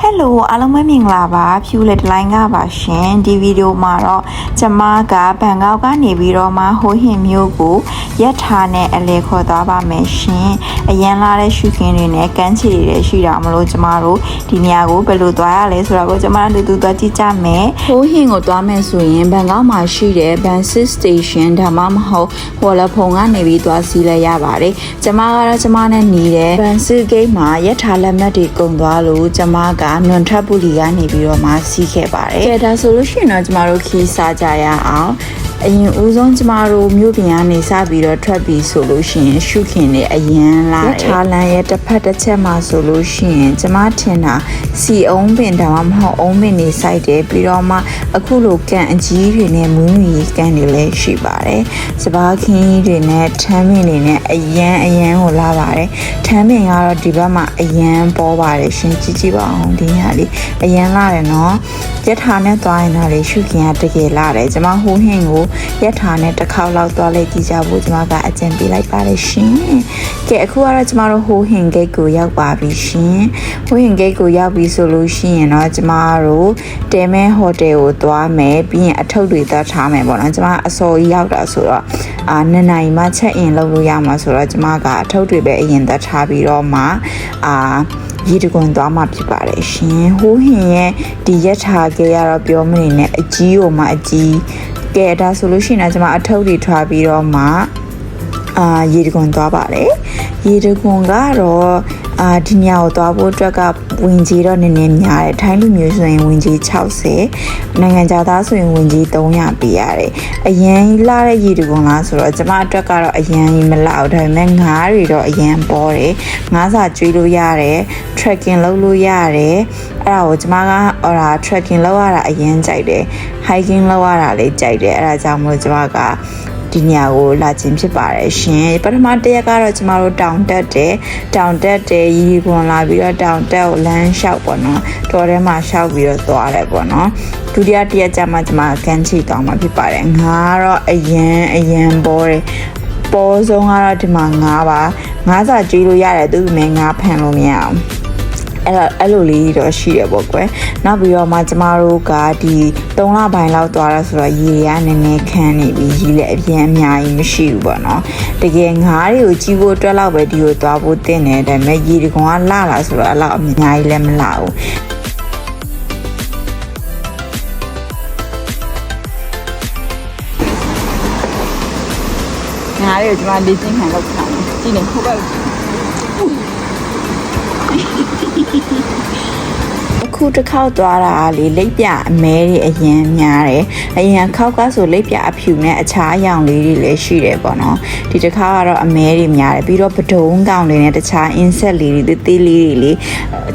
Hello အားလုံးပဲမင်္ဂလာပါဖြူလက်တလိုင်းကပါရှင်ဒီဗီဒီယိုမှာတော့ကျမကဘန်ကောက်ကနေပြီးတော့မှဟိုဟင်မျိုးကိုရက်ထားနဲ့အလဲခေါ်သွားပါမယ်ရှင်အရန်လာတဲ့ရှုခင်းတွေနဲ့ကန်းချီတွေရှိတာမလို့ကျမတို့ဒီနေရာကိုဘယ်လိုသွားရလဲဆိုတော့ကျမတို့တူသွားကြည့်ကြမယ်ဟိုဟင်ကိုသွားမယ်ဆိုရင်ဘန်ကောက်မှာရှိတဲ့ဘန်စစ်စတေရှင်ဒါမှမဟုတ်ဟော်လဖုန်ကနေပြီးသွားစီးလဲရပါတယ်ကျမကတော့ကျမနဲ့နေတဲ့ဘန်စစ်ဂိတ်မှာရက်ထားလက်မှတ်တွေကုန်သွားလို့ကျမကနွန်ထပ်ပူလီကနေပြီးတော့မှစီးခဲ့ပါတယ်။ဒါဆိုလို့ရှိရင်တော့ကျမတို့ခီးစားကြရအောင်။အရင်ဦးဆုံးကျမတို့မြို့ပြင်ကနေစပြီးတော့ထွက်ပြီးဆိုလို့ရှိရင်ရှုခင်နဲ့အရင်လာတယ်။ထားလန်ရဲ့တစ်ဖက်တစ်ချက်မှာဆိုလို့ရှိရင်ကျမထင်တာစီအုံးပင်တောင်မှမဟုတ်အုံးပင်နေစိုက်တယ်ပြီးတော့မှအခုလိုကန်အကြီးတွေနဲ့မူးမီကန်တွေလည်းရှိပါတယ်။စပါးခင်းတွေနဲ့ထမ်းပင်တွေနဲ့အရန်ကိုလာပါတယ်။ထမ်းပင်ကတော့ဒီဘက်မှာအရန်ပေါ်ပါတယ်ရှင်ကြည့်ပါအောင်ဒီဟာလေးအရန်လာတယ်နော်။ရက်ထားနဲ့သွားရင်တော့လေရှုခင်ကတကယ်လာတယ်။ကျမဟိုးဟင်းကိုရက်ထားနဲ့တစ်ခေါက်လောက်သွားလိုက်ကြည့်ကြဖို့ကျွန်မကအကြံပေးလိုက်ပါတယ်ရှင်။ကဲအခုကတော့ကျွန်မတို့ဟိုဟင်ဂိတ်ကိုရောက်ပါပြီရှင်။ဟိုဟင်ဂိတ်ကိုရောက်ပြီဆိုလို့ရှိရင်တော့ကျွန်မတို့တဲမဲဟိုတယ်ကိုသွားမယ်ပြီးရင်အထုပ်တွေသတ်ထားမယ်ပေါ့နော်။ကျွန်မအစော်ကြီးရောက်တာဆိုတော့2နာရီမှချက်အင်လုပ်လို့ရမှာဆိုတော့ကျွန်မကအထုပ်တွေပဲအရင်သတ်ထားပြီးတော့မှရေတကွန်သွားမှဖြစ်ပါတယ်ရှင်။ဟိုဟင်ရဲ့ဒီရက်ထားကြရတော့ပြောမနေနဲ့အကြီးကိုမှအကြီးကဲဒါဆိုလို့ရှိရင်ကျွန်မအထုပ်တွေထွားပြီးတော့မှရေတကွန်သွားပါတယ်ရေတကွန်ကတော့ဒီညကိုသွားဖို့အတွက်ကဝင်ကြီးတော့နည်းနည်းများတယ်ထိုင်းလူမျိုးဆိုရင်ဝင်ကြီး60နိုင်ငံခြားသားဆိုရင်ဝင်ကြီး300ပေးရတယ်အရန်လာတဲ့ရေတကွန်လားဆိုတော့ကျွန်မအတွက်ကတော့အရန်မလောက်ဒါပေမဲ့ငါးတွေတော့အရန်ပေါ်တယ်ငါးစာကျွေးလို့ရတယ် trekking လုပ်လို့ရတယ်အဲ့ဒါကိုကျွန်မကtrekking လုပ်ရတာအရန်ကြိုက်တယ် hiking လုပ်ရတာလည်းကြိုက်တယ်အဲ့ဒါကြောင့်မို့ကျွန်မကဒီညကိုလာခြင်းဖြစ်ပါတယ်ရှင်ပထမတစ်ရက်ကတော့ကျမတို့တောင်တက်တယ်ရီခွန်လာပြီးတော့တောင်တက်ကိုလမ်းလျှောက်ပေါ့နော်တော်ထဲမှာလျှောက်ပြီးတော့သွားတယ်ပေါ့နော်ဒုတိယတစ်ရက်ကျမှကျမကန်းချီသွားမှာဖြစ်ပါတယ်ငါကတော့အရန်ပေါ်တယ်ပေါ်ဆုံးကတော့ဒီမှာငါပါငါးစာကျွေးလို့ရတယ်သူ့ပေမဲ့ငါဖန်လို့မရအောင်အဲ့လိုလေးတော့ရှိရပေါ့ကွယ်နောက်ပြီးတော့မှကျမတို့ကဒီ3လပိုင်းလောက်သွားတာဆိုတော့ရေရနည်းနည်းခန်းနေပြီးရေလည်းအပြင်းအများကြီးမရှိဘူးပေါ့နော်တကယ်ငါးတွေကိုကြီးဖို့အတွက်လောက်ပဲဒီကိုသွားဖို့တင်တယ်ဒါပေမဲ့ရေတကွန်ကလာလာဆိုတော့အဲ့လောက်အများကြီးလည်းမလာဘူးငါးတွေကိုကျမလေ့ကျင့်ခံလုပ်ထားတယ်ကြည့်နေဟုတ်ပါအခုတစ်ခေါက်သွားတာလေလိပ်ပြအမဲတွေအရင်များတယ်အရင်ခေါက်ကဆိုလိပ်ပြအဖြူနဲ့အခြားအယောင်လေးတွေလည်းရှိတယ်ပေါ့နော်ဒီတစ်ခါကတော့အမဲတွေများတယ်ပြီးတော့ပဒုံကောင်တွေနဲ့တခြား insect လေးတွေသေးလေးတွေလေ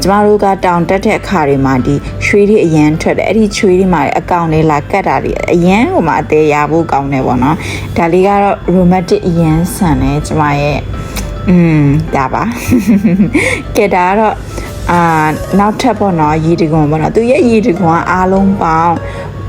ကျမတို့ကတောင်တက်တဲ့အခါတွေမှာဒီချွေးတွေအရင်ထွက်တယ်အဲ့ဒီချွေးတွေမှာအကောင်လေးလာကတ်တာတွေအရင်ဟိုမှာအသေးရဖို့ကောင်းတယ်ပေါ့နော်ဒါလေးကတော့ romantic အရင်ဆန်တယ်ကျမရဲ့ဒါပါကဲဒါကတော့နောက်ထပ်ပေါ့နော်ရေတကွန်ပေါ့နော်သူရဲ့ရေတကွန်အားလုံးပေါင်း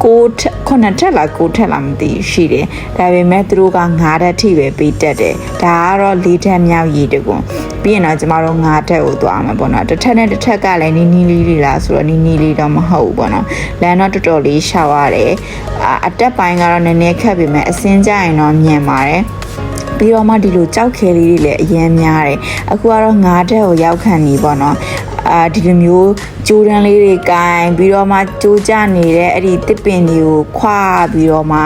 9ထက်လား9ထက်လားမသိရှိတယ်ဒါပေမဲ့သူတို့က9ထက်ထိပဲပေးတက်တယ်ဒါကတော့4ထက်မြောက်ရေတကွန်ပြီးရင်တော့ကျမတို့9ထက်ကိုသွားမှာပေါ့နော်တစ်ထက်နဲ့တစ်ထက်ကလည်းနီးနီးလေးတွေလားဆိုတော့နီးနီးလေးတော့မဟုတ်ဘူးပေါ့နော်လမ်းတော့တော်တော်လေးရှောက်ရတယ်အတက်ပိုင်းကတော့နည်းနည်းခက်ပေမဲ့အစင်းကြရင်တော့မြင်ပါတယ်ပြီးတော့မှဒီလိုကြောက်ခဲလေးတွေလည်းအရင်များတယ်အခုကတော့9ထက်ကိုရောက်ခံနေပေါ့နော်ဒီလိုမျိုးကြိုးတန်းလေးတွေကင်ပြီးတော့မှကြိုးကြနေတဲ့အဲ့ဒီတစ်ပင်တွေကိုခွာပြီးတော့မှ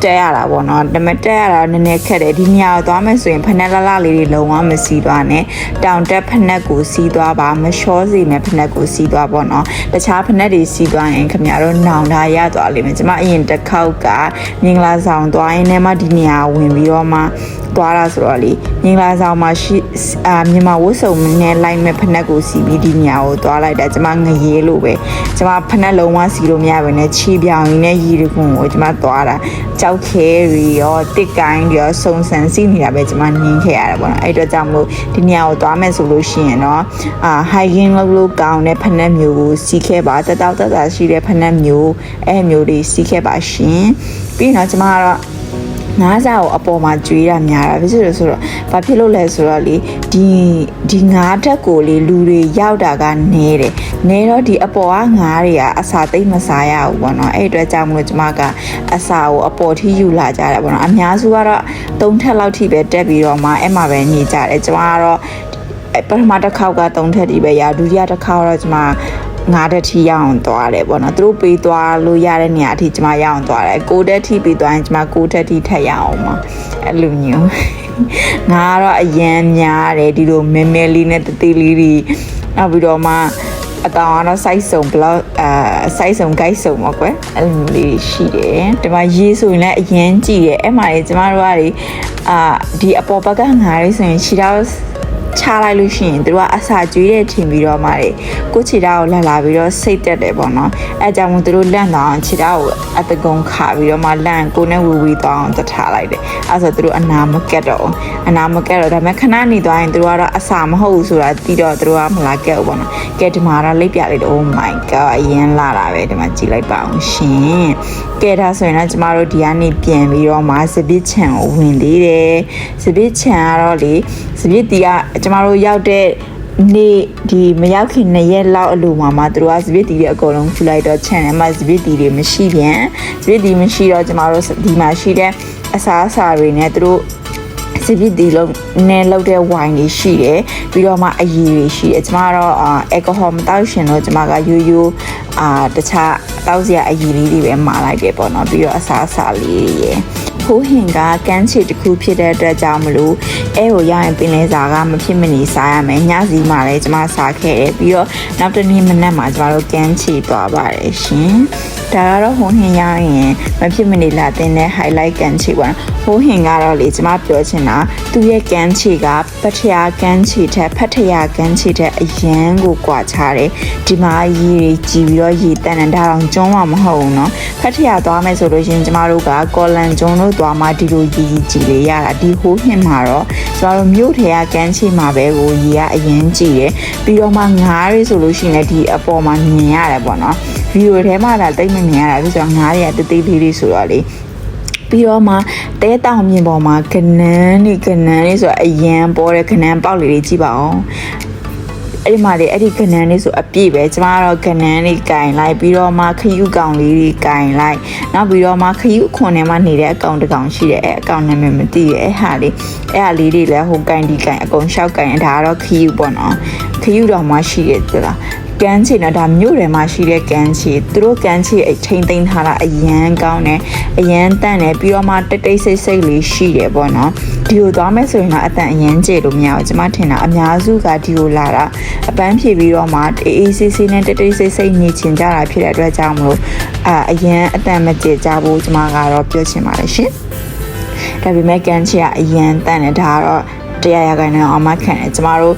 တက်ရတာပေါ့နော်ဒါပေမဲ့တက်ရတာနည်းနည်းခက်တယ်ဒီညကိုသွားမယ်ဆိုရင်ဖနက်လလေးတွေလုံးဝမစီးသွားနဲ့တောင်တက်ဖနက်ကိုစီးသွားပါမလျှောစီမဲ့ဖနက်ကိုစီးသွားပေါ့နော်တခြားဖနက်တွေစီးသွားရင်ခင်ဗျားတို့နောင်ထားရသွားလိမ့်မယ်ကျမအရင်တစ်ခေါက်ကမင်္ဂလာဆောင်သွားရင်လည်းမှဒီညဝင်ပြီးတော့မှသွားတာဆိုတော့လေမင်္ဂလာဆောင်မှာရှိမြန်မာဝတ်စုံနဲ့လိုက်မဲ့ဖနက်ကိုစီးပြီးဒီညကိုသွားလိုက်တာကျမငရေလို့ပဲကျမဖနက်လုံးဝစီးလို့မရဘဲနဲ့ခြေပြောင်ရင်းနဲ့ရေတခွန်ကိုကျမသွားတာကြောက်ခဲရီရောတစ်ကိုင်းတွေရောစုံစမ်းစီးနေတာပဲကျမနင်းခဲ့ရတာပေါ့နော်အဲ့တော့ကြောင့်မလို့ဒီညကိုသွားမယ်ဆိုလို့ရှိရင်တော့hiking လုပ်လို့ကောင်းတဲ့ဖနက်မျိုးကိုစီးခဲ့ပါတရှိတဲ့ဖနက်မျိုးအဲ့မျိုးတွေစီးခဲ့ပါရှင်ပြီးတော့ကျမကတော့ ငါးစားကိုအပေါ်မှာကျွေးတာများတာဖြစ်လို့ဆိုတော့ဘာဖြစ်လို့လဲဆိုတော့လေဒီငါးတက်ကိုလေလူတွေရောက်တာကနေတယ်နေတော့ဒီအပေါ်ကငါးတွေကအစာသိမ့်မစားရဘူးပေါ့နော်အဲ့အတွက်ကြောင့်မလို့ကျမကအစာကိုအပေါ်ထိယူလာကြတယ်ပေါ့နော်အများစုကတော့3ထက်လောက်ထိပဲတက်ပြီးတော့မှအဲ့မှာပဲနေကြတယ်ကျမကတော့ပထမတစ်ခေါက်က3ထက်ဒီပဲရဒုတိယတစ်ခေါက်တော့ကျမ9တက်ထိရအောင်သွားတယ်ပေါ့နော်သူတို့ပေးသွားလို့ရတဲ့နေရာအထိကျမရအောင်သွားတယ်9တက်ထိပေးသွားရင်ကျမ9တက်ထိထက်ရအောင်ပါအဲ့လိုမျိုးငါကတော့အရန်များတယ်ဒီလိုမဲမဲလေးနဲ့တသေးလေးတွေနောက်ပြီးတော့မှအကောင်ကတော့ size စုံ block size စုံ guide စုံပေါ့ကွယ်အဲ့လိုမျိုးလေးရှိတယ်ဒီမှာရေးဆိုရင်လည်းအရန်ကြည့်တယ်အဲ့မှာလေကျမတို့ကလေဒီအပေါ်ဘက်ကငါးလေးဆိုရင်ခြေထောက်ချလိုက်လို့ရှိရင်သူကအစာကျွေးတဲ့ထင်ပြီးတော့မှလေကိုခြေထောက်ကိုလာပြီးတော့စိတ်တက်တယ်ပေါ့နော်အဲကြောင့်မို့သူတို့လန့်တော့ခြေထောက်ကိုအတကုံခါပြီးတော့မှလန့်ကိုနဲ့ဝီသွားအောင်တထားလိုက်တယ်အဲဆိုသူတို့အနာမကက်တော့ဒါပေမဲ့ခဏနေသွားရင်သူတို့ကတော့အစာမဟုတ်ဘူးဆိုတာသိတော့သူတို့ကမလာကက်ဘူးပေါ့နော်ကဲဒီမှာတော့လိပ်ပြလိုက်တော့ oh my god အရင်လာတာပဲဒီမှာကြည့်လိုက်ပါအောင်ရှင်ကဲဒါဆိုရင်တော့ကျမတို့ဒီကနေပြန်ပြီးတော့မှစပစ်ချံကိုဝင်သေးတယ်စပစ်ချံကတော့လေစပစ်တီကကျမတို့ရောက်တဲ့နေ့ဒီမရောက်ခင်2ရက်လောက်အလိုမှာသူတို့ကစပစ်တီတွေအကုန်လုံးဖူလိုက်တော့ channel မှာစပစ်တီတွေမရှိပြန်စပစ်တီမရှိတော့ကျမတို့ဒီမှာရှိတဲ့အစားအစာတွေနဲ့သူတို့စပစ်တီလုံးနဲ့လောက်တဲ့ wine တွေရှိတယ်ပြီးတော့မှအရည်တွေရှိတယ်ကျမကတော့alcohol မတောက်ရှင်တော့ကျမကရိုးရိုးတခြားတောက်စရာအရည်လေးတွေပဲမှာလိုက်တယ်ပေါ့နော်ပြီးတော့အစားအစာလေးတွေရယ်ဟိုးဟင်ကကန်းချီတစ်ခုဖြစ်တဲ့အတွက်ကြောင့်မလို့အဲကိုရရင်ပင်လယ်စာကမဖြစ်မနေစားရမယ်ညစီမှလည်းကျမစားခဲ့တယ်ပြီးတော့နောက်တစ်နေ့မနက်မှာကျမတို့ကန်းချီသွားပါတယ်ရှင်ဒါကတော့ဟိုးဟင်ရရင်မဖြစ်မနေလာတဲ့ highlight ကန်းချီပါဟိုးဟင်ကတော့လေကျမပြောချင်တာသူ့ရဲ့ကန်းချီကပထရာကန်းချီထက်ဖတ်ထရာကန်းချီထက်အရန်ကိုကွာခြားတယ်ဒီမှာရေတွေကြည်ပြီးတော့ရေတန်တန်ဒါအောင်ကျွန်းမှာမဟုတ်ဘူးเนาะဖတ်ထရာသွားမယ်ဆိုလို့ရှင်ကျမတို့ကကော်လန်ကျွန်းတို့သွားမှဒီလိုရေကြည်လေးရတာဒီဟိုးဟင်မှာတော့ကျမတို့မြို့ထဲကကန်းချီမှာပဲကိုရေကအရန်ကြည်တယ်ပြီးတော့မှငါးတွေဆိုလို့ရှိရင်ဒီအပေါ်မှာမြင်ရတယ်ပေါ့နော်ဗီဒီယိုထဲမှာဒါတိတ်မမြင်ရတာပြီးတော့ငါးတွေကတေးသေးလေးဆိုတော့လေပြီးတော့မှတဲတောင်မြင်ပေါ်မှာကနန်းနေဆိုတော့အရန်ပေါ်တဲ့ကနန်းပေါက်လေးတွေကြည့်ပါအောင်အဲ့ဒီမှာလေအဲ့ဒီကနန်းလေးဆိုအပြည့်ပဲကျမကတော့ကနန်းလေးကင်လိုက်ပြီးတော့မှခယူကောင်လေးတွေကင်လိုက်နောက်ပြီးတော့မှခယူခွန်ထဲမှာနေတဲ့အကောင်တစ်ကောင်ရှိတယ်အဲ့အကောင်နာမည်မသိရဲ့အဲ့ဟာလေးတွေလည်းဟိုကင်ဒီကင်အကုန်ရှောက်ကင်ဒါကတော့ခယူပေါ့နော်ခယူတော်မှရှိတယ်သူလားကန်းချီနော်ဒါမြို့ထဲမှာရှိတဲ့ကန်းချီသူတို့ကန်းချီအချိန်သိမ်းထားတာအရန်ကောင်းတယ်အရန်တန့်တယ်ပြီးတော့မှတိတ်တိတ်ဆိတ်ဆိတ်လေးရှိတယ်ပေါ့နော်ဒီကိုသွားမယ်ဆိုရင်တော့အတန်အရန်ကျေလို့မရဘူးကျမထင်တာအများစုကဒီကိုလာတာအပန်းဖြေပြီးတော့မှအေးဆေးဆေးနဲ့တိတ်တိတ်ဆိတ်ဆိတ်နေချင်ကြတာဖြစ်တဲ့အတွက်ကြောင့်မလို့အရန်အတန်မကျေကြဘူးကျမကတော့ပြောချင်ပါတယ်ရှင်ဒါပေမဲ့ကန်းချီကအရန်တန့်တယ်ဒါကတော့တရားရခိုင်နဲ့အောင်မခံတယ်ကျမတို့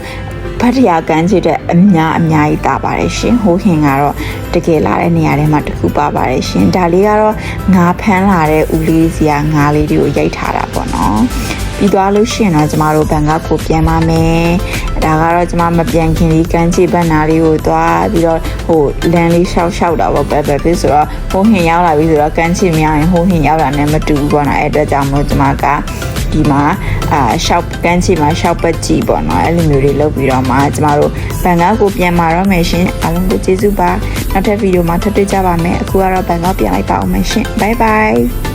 ဖတ်တရားကန်းချစ်တဲ့အများကြီးတာပါတယ်ရှင်ဟိုးဟင်ကတော့တကယ်လာတဲ့နေရာထဲမှာတခုပါပါတယ်ရှင်ဒါလေးကတော့ငါဖမ်းလာတဲ့ဦးလေးစီကငါလေးတွေကိုရိုက်ထားတာပေါ့နော်ပြီးသွားလို့ရှိရင်တော့ကျမတို့ဘန်ကောက်ကိုပြန်ပါမယ်ဒါကတော့ကျမမပြန်ခင်ဒီကန်းချစ်ဘန်နာလေးကိုသွားပြီးတော့ဟိုလမ်းလေးရှောက်တာပေါ့ပဲဖြစ်ဆိုတော့ဟိုးဟင်ရောက်လာပြီဆိုတော့ကန်းချစ်မရရင်ဟိုးဟင်ရောက်တာနဲ့မတူဘူးပေါ့နော်အဲ့အတွက်ကြောင့်မို့ကျမကဒီမှာရှောက်ကန်းချီမှာရှောက်ပတ်ကြည့်ပေါ့နော်အဲ့လိုမျိုးတွေလုပ်ပြီးတော့မှကျမတို့ဘန်ကောက်ကိုပြန်มาတော့မယ်ရှင်အားလုံးကိုကျေးဇူးပါနောက်ထပ်ဗီဒီယိုမှာထပ်တွေ့ကြပါမယ်အခုကတော့ဘန်ကောက်ပြန်လိုက်ပါအောင်မယ်ရှင်ဘိုင်ဘိုင်